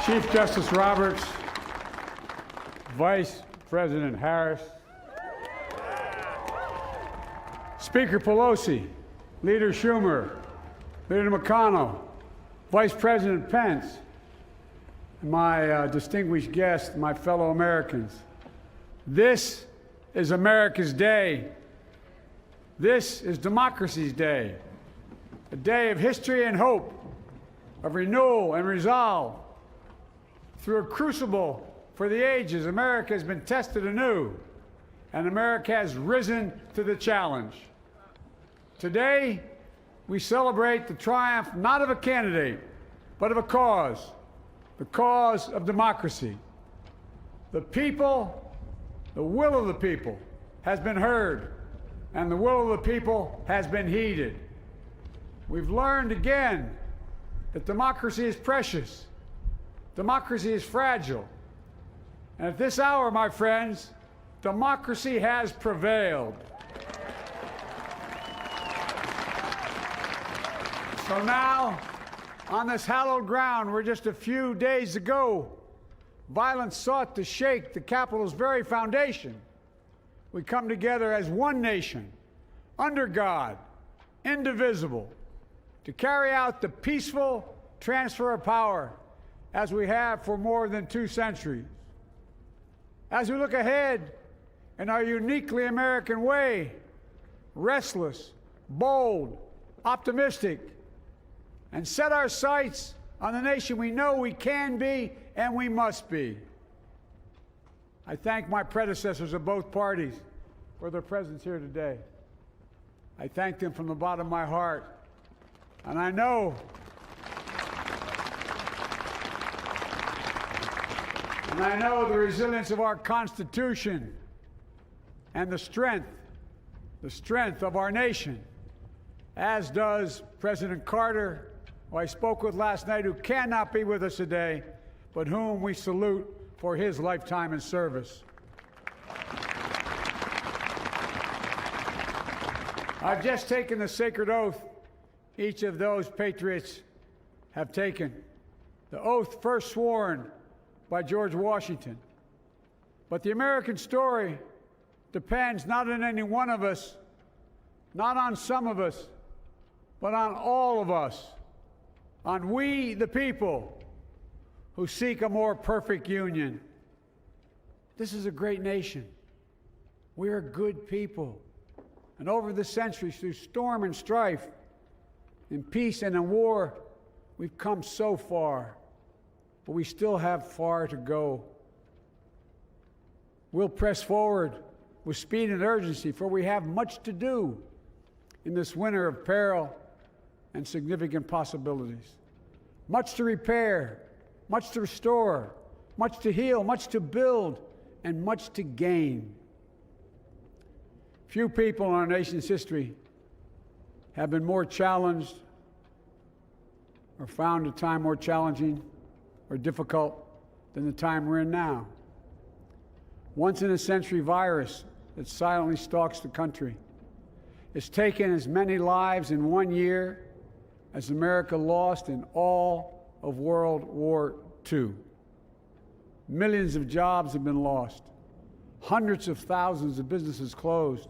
Chief Justice Roberts, Vice President Harris, Speaker Pelosi, Leader Schumer, Leader McConnell, Vice President Pence, and my distinguished guests, my fellow Americans. This is America's day. This is democracy's day, a day of history and hope, of renewal and resolve. Through a crucible for the ages, America has been tested anew, and America has risen to the challenge. Today, we celebrate the triumph not of a candidate, but of a cause, the cause of democracy. The people, the will of the people has been heard, and the will of the people has been heeded. We've learned again that democracy is precious, democracy is fragile, and at this hour, my friends, democracy has prevailed. So now, on this hallowed ground where just a few days ago, violence sought to shake the Capitol's very foundation, we come together as one nation, under God, indivisible, to carry out the peaceful transfer of power as we have for more than 2 centuries. As we look ahead in our uniquely American way, restless, bold, optimistic, and set our sights on the nation we know we can be and we must be. I thank my predecessors of both parties for their presence here today. I thank them from the bottom of my heart. And I know the resilience of our Constitution and the strength of our nation, as does President Carter, who I spoke with last night, who cannot be with us today, but whom we salute for his lifetime in service. I've just taken the sacred oath each of those patriots have taken, the oath first sworn by George Washington. But the American story depends not on any one of us, not on some of us, but on all of us, on we, the people, who seek a more perfect union. This is a great nation. We are good people. And over the centuries, through storm and strife, in peace and in war, we've come so far, but we still have far to go. We'll press forward with speed and urgency, for we have much to do in this winter of peril and significant possibilities. Much to repair, much to restore, much to heal, much to build, and much to gain. Few people in our nation's history have been more challenged or found a time more challenging or difficult than the time we're in now. Once-in-a-century virus that silently stalks the country. It's taken as many lives in 1 year as America lost in all of World War II. Millions of jobs have been lost. Hundreds of thousands of businesses closed.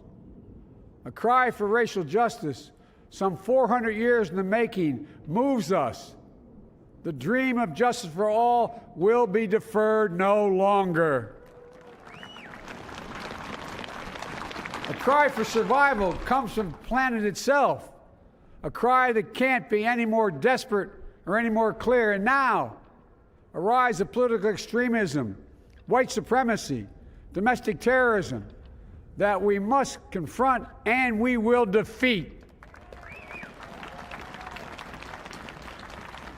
A cry for racial justice, some 400 years in the making, moves us. The dream of justice for all will be deferred no longer. A cry for survival comes from the planet itself, a cry that can't be any more desperate or any more clear. And now, a rise of political extremism, white supremacy, domestic terrorism, that we must confront and we will defeat.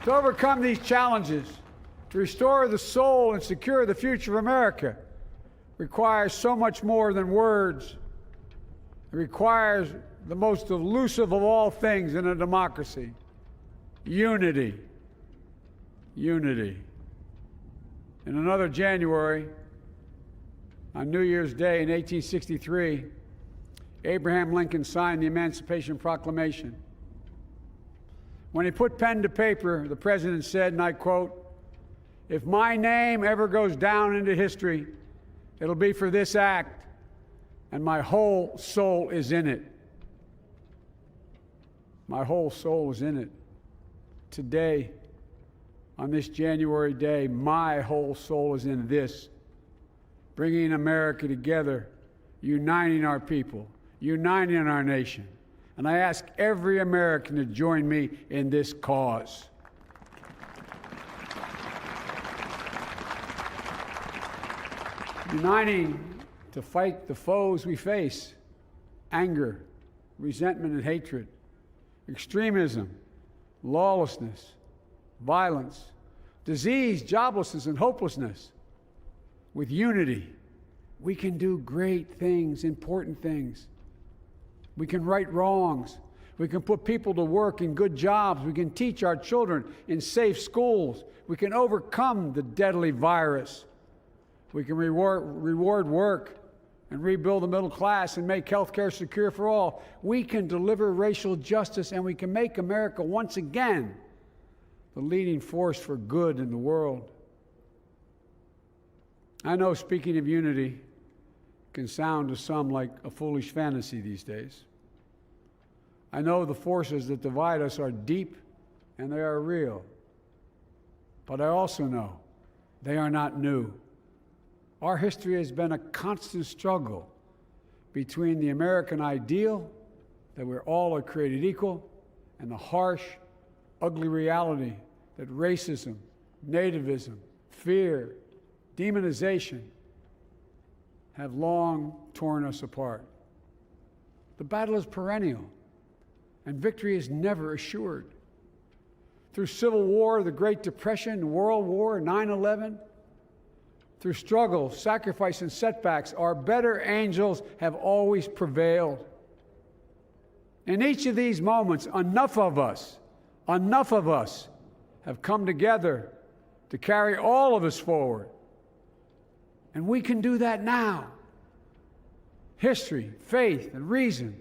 To overcome these challenges, to restore the soul and secure the future of America, requires so much more than words. It requires the most elusive of all things in a democracy: unity. Unity. In another January, on New Year's Day in 1863, Abraham Lincoln signed the Emancipation Proclamation. When he put pen to paper, the president said, and I quote, If my name ever goes down into history, it'll be for this act, and my whole soul is in it. My whole soul is in it. Today, on this January day, my whole soul is in this, bringing America together, uniting our people, uniting our nation. And I ask every American to join me in this cause. Uniting to fight the foes we face: anger, resentment and hatred, extremism, lawlessness, violence, disease, joblessness, and hopelessness. With unity, we can do great things, important things. We can right wrongs. We can put people to work in good jobs. We can teach our children in safe schools. We can overcome the deadly virus. We can reward work and rebuild the middle class and make health care secure for all. We can deliver racial justice, and we can make America once again the leading force for good in the world. I know speaking of unity can sound to some like a foolish fantasy these days. I know the forces that divide us are deep and they are real. But I also know they are not new. Our history has been a constant struggle between the American ideal that we're all created equal and the harsh, ugly reality that racism, nativism, fear, demonization have long torn us apart. The battle is perennial, and victory is never assured. Through Civil War, the Great Depression, World War, 9/11, through struggle, sacrifice, and setbacks, our better angels have always prevailed. In each of these moments, enough of us have come together to carry all of us forward. And we can do that now. History, faith, and reason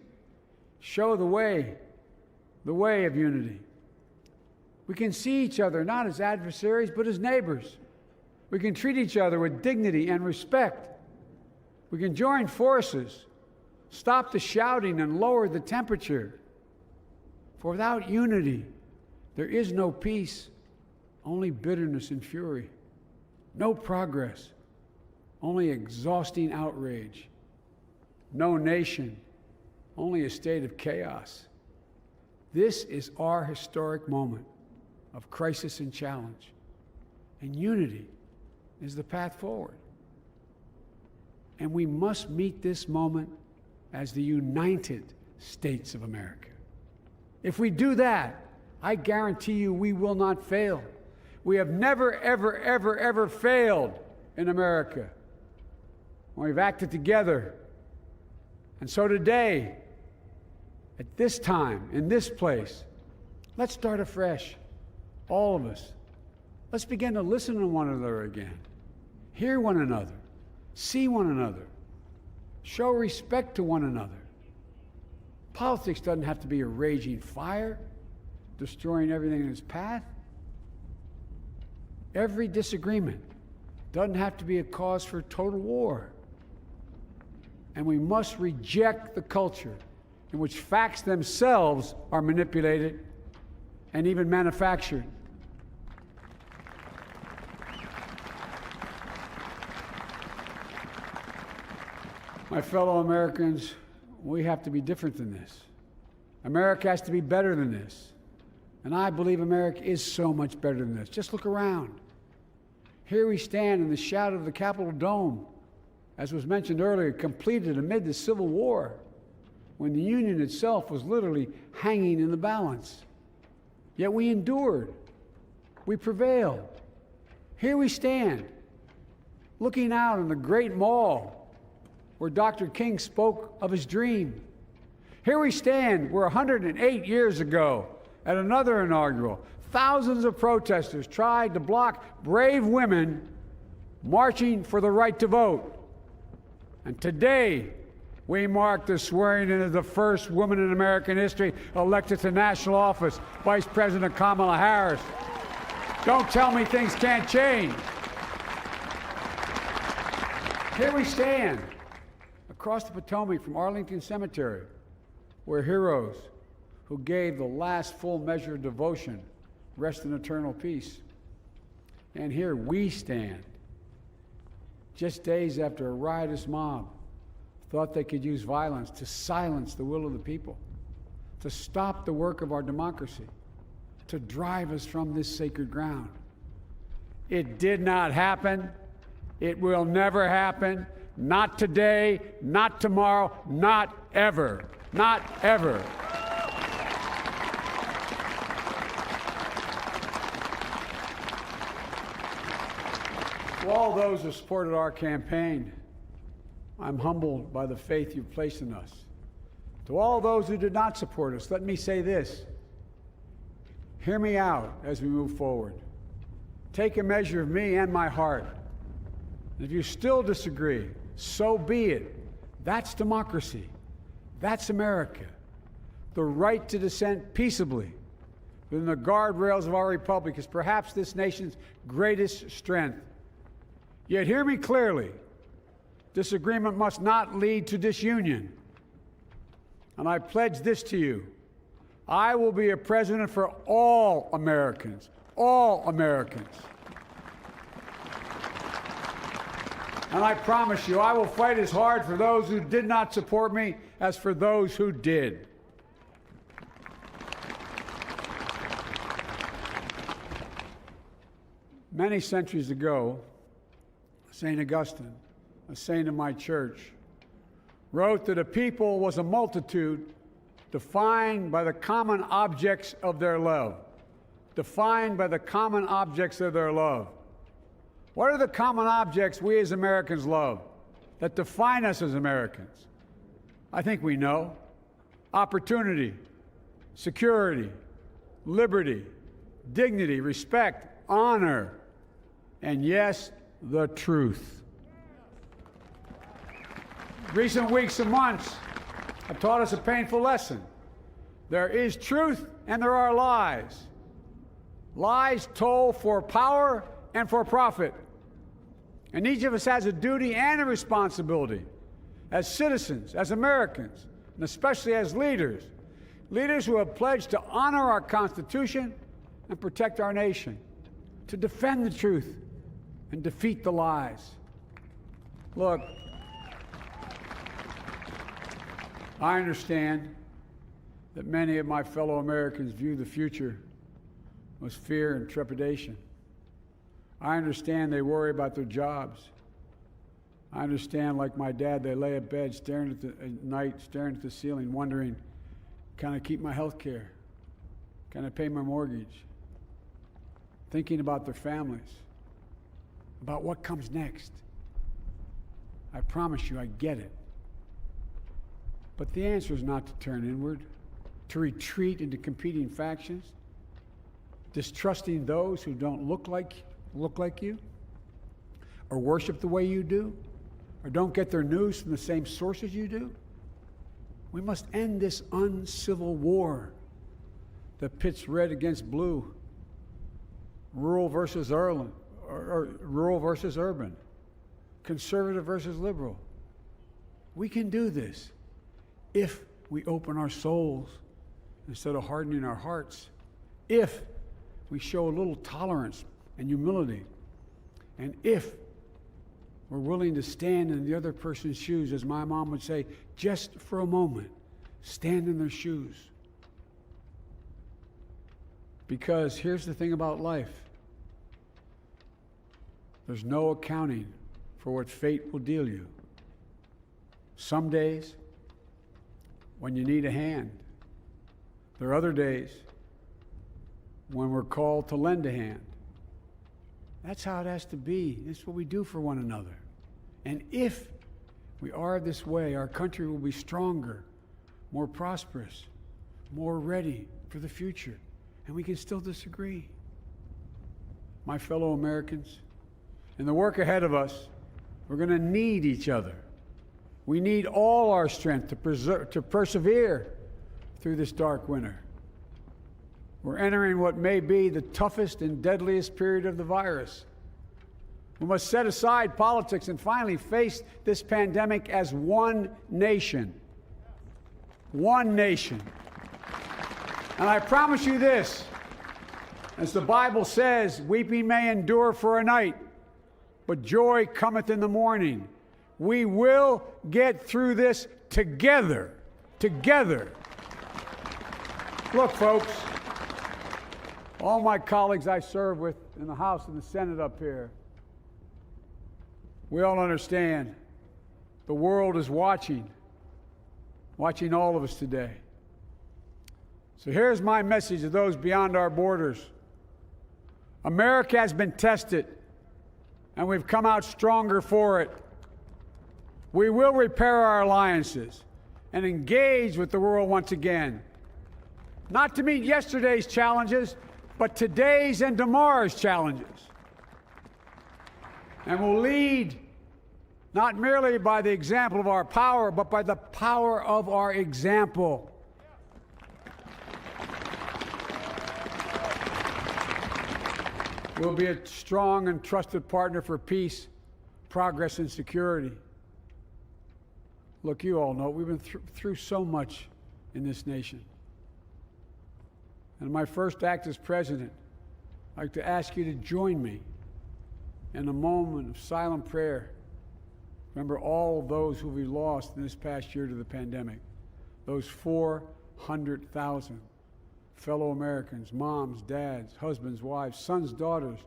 show the way of unity. We can see each other not as adversaries, but as neighbors. We can treat each other with dignity and respect. We can join forces, stop the shouting, and lower the temperature. For without unity, there is no peace, only bitterness and fury. No progress, only exhausting outrage. No nation, only a state of chaos. This is our historic moment of crisis and challenge, and unity is the path forward. And we must meet this moment as the United States of America. If we do that, I guarantee you we will not fail. We have never, ever, ever, ever failed in America when we've acted together. And so today, at this time, in this place, let's start afresh, all of us. Let's begin to listen to one another again, hear one another, see one another, show respect to one another. Politics doesn't have to be a raging fire, destroying everything in its path. Every disagreement doesn't have to be a cause for total war. And we must reject the culture in which facts themselves are manipulated and even manufactured. My fellow Americans, we have to be different than this. America has to be better than this. And I believe America is so much better than this. Just look around. Here we stand in the shadow of the Capitol Dome, as was mentioned earlier, completed amid the Civil War, when the Union itself was literally hanging in the balance. Yet we endured. We prevailed. Here we stand, looking out on the great mall where Dr. King spoke of his dream. Here we stand where 108 years ago, at another inaugural, thousands of protesters tried to block brave women marching for the right to vote. And today, we mark the swearing in of the first woman in American history elected to national office, Vice President Kamala Harris. Don't tell me things can't change. Here we stand, across the Potomac from Arlington Cemetery, where heroes who gave the last full measure of devotion rest in eternal peace. And here we stand, just days after a riotous mob thought they could use violence to silence the will of the people, to stop the work of our democracy, to drive us from this sacred ground. It did not happen. It will never happen. Not today, not tomorrow, not ever. Not ever. To all those who supported our campaign, I'm humbled by the faith you've placed in us. To all those who did not support us, let me say this. Hear me out as we move forward. Take a measure of me and my heart. And if you still disagree, so be it. That's democracy. That's America. The right to dissent peaceably within the guardrails of our republic is perhaps this nation's greatest strength. Yet hear me clearly. Disagreement must not lead to disunion. And I pledge this to you. I will be a president for all Americans. All Americans. And I promise you, I will fight as hard for those who did not support me as for those who did. Many centuries ago, St. Augustine, a saint of my church, wrote that a people was a multitude defined by the common objects of their love. Defined by the common objects of their love. What are the common objects we as Americans love that define us as Americans? I think we know. Opportunity, security, liberty, dignity, respect, honor, and yes, the truth. Recent weeks and months have taught us a painful lesson. There is truth and there are lies. Lies told for power and for profit. And each of us has a duty and a responsibility as citizens, as Americans, and especially as leaders. Leaders who have pledged to honor our Constitution and protect our nation, to defend the truth and defeat the lies. Look, I understand that many of my fellow Americans view the future with fear and trepidation. I understand they worry about their jobs. I understand, like my dad, they lay in bed at night, staring at the ceiling, wondering, can I keep my health care? Can I pay my mortgage? Thinking about their families, about what comes next. I promise you, I get it. But the answer is not to turn inward, to retreat into competing factions, distrusting those who don't look like you, or worship the way you do, or don't get their news from the same sources you do. We must end this uncivil war that pits red against blue, rural versus urban, conservative versus liberal. We can do this if we open our souls instead of hardening our hearts, if we show a little tolerance and humility, and if we're willing to stand in the other person's shoes, as my mom would say, just for a moment, stand in their shoes. Because here's the thing about life. There's no accounting for what fate will deal you. Some days, when you need a hand. There are other days when we're called to lend a hand. That's how it has to be. This is what we do for one another. And if we are this way, our country will be stronger, more prosperous, more ready for the future. And we can still disagree. My fellow Americans, in the work ahead of us, we're going to need each other. We need all our strength to persevere through this dark winter. We're entering what may be the toughest and deadliest period of the virus. We must set aside politics and finally face this pandemic as one nation. One nation. And I promise you this, as the Bible says, weeping may endure for a night, but joy cometh in the morning. We will get through this together. Together. Look, folks, all my colleagues I serve with in the House and the Senate up here, we all understand the world is watching all of us today. So here's my message to those beyond our borders. America has been tested, and we've come out stronger for it. We will repair our alliances and engage with the world once again, not to meet yesterday's challenges, but today's and tomorrow's challenges. And we'll lead not merely by the example of our power, but by the power of our example. We'll be a strong and trusted partner for peace, progress, and security. Look, you all know we've been through so much in this nation. And in my first act as president, I'd like to ask you to join me in a moment of silent prayer. Remember all of those who we lost in this past year to the pandemic. Those 400,000 fellow Americans, moms, dads, husbands, wives, sons, daughters,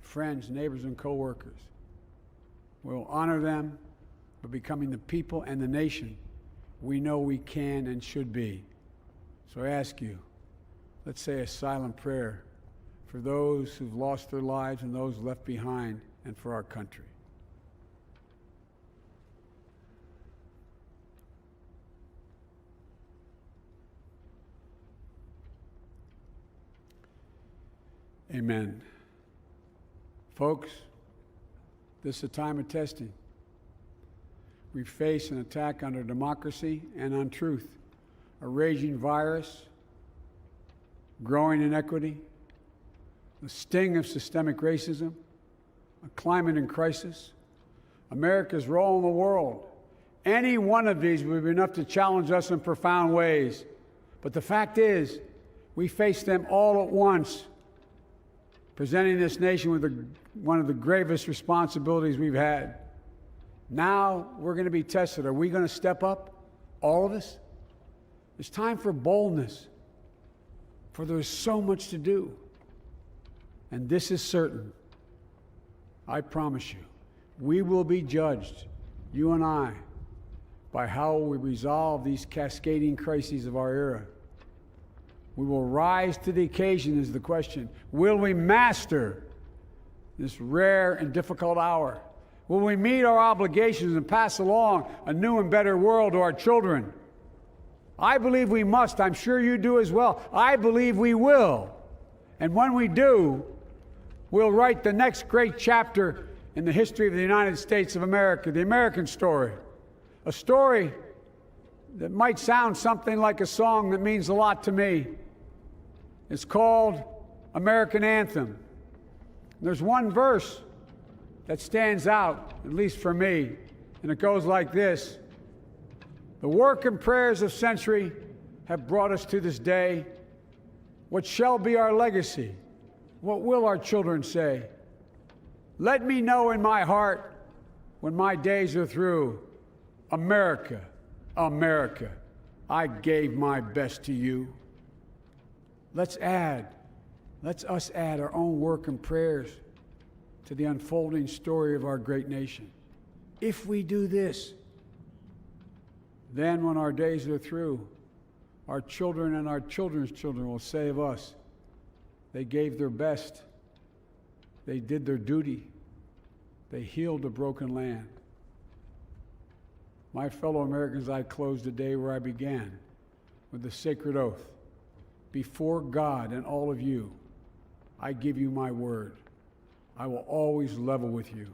friends, neighbors, and co-workers. We'll honor them by becoming the people and the nation we know we can and should be. So I ask you, let's say a silent prayer for those who've lost their lives and those left behind, and for our country. Amen. Folks, this is a time of testing. We face an attack on our democracy and on truth, a raging virus, growing inequity, the sting of systemic racism, a climate in crisis, America's role in the world. Any one of these would be enough to challenge us in profound ways. But the fact is, we face them all at once, presenting this nation with one of the gravest responsibilities we've had. Now we're going to be tested. Are we going to step up, all of us? It's time for boldness, for there's so much to do. And this is certain. I promise you, we will be judged, you and I, by how we resolve these cascading crises of our era. We will rise to the occasion is the question. Will we master this rare and difficult hour? Will we meet our obligations and pass along a new and better world to our children? I believe we must. I'm sure you do as well. I believe we will. And when we do, we'll write the next great chapter in the history of the United States of America, the American story. A story that might sound something like a song that means a lot to me. It's called American Anthem. There's one verse that stands out, at least for me, and it goes like this. The work and prayers of century have brought us to this day. What shall be our legacy? What will our children say? Let me know in my heart when my days are through. America, America, I gave my best to you. Let's us add our own work and prayers to the unfolding story of our great nation. If we do this, then when our days are through, our children and our children's children will say of us, they gave their best, they did their duty, they healed a broken land. My fellow Americans, I close the day where I began, with the sacred oath. Before God and all of you, I give you my word. I will always level with you.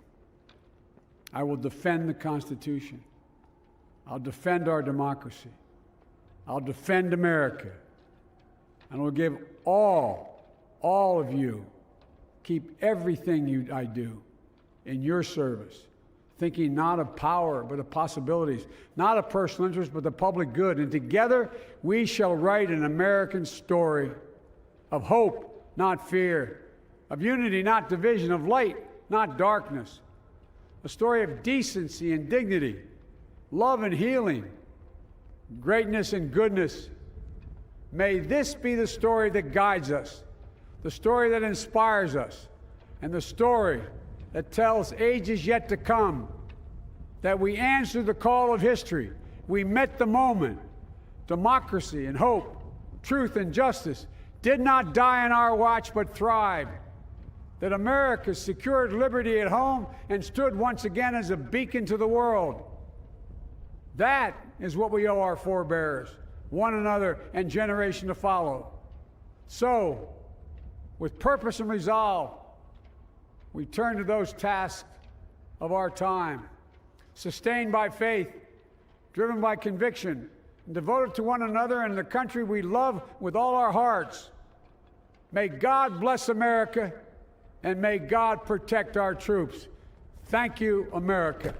I will defend the Constitution. I'll defend our democracy. I'll defend America. and will give all of you, keep everything I do in your service, thinking not of power, but of possibilities, not of personal interest, but the public good. And together we shall write an American story of hope, not fear, of unity, not division, of light, not darkness, a story of decency and dignity, love and healing, greatness and goodness. May this be the story that guides us, the story that inspires us, and the story that tells ages yet to come that we answered the call of history. We met the moment. Democracy and hope, truth and justice did not die on our watch but thrived. That America secured liberty at home and stood once again as a beacon to the world. That is what we owe our forebears, one another, and generation to follow. So, with purpose and resolve, we turn to those tasks of our time, sustained by faith, driven by conviction, and devoted to one another and the country we love with all our hearts. May God bless America, and may God protect our troops. Thank you, America.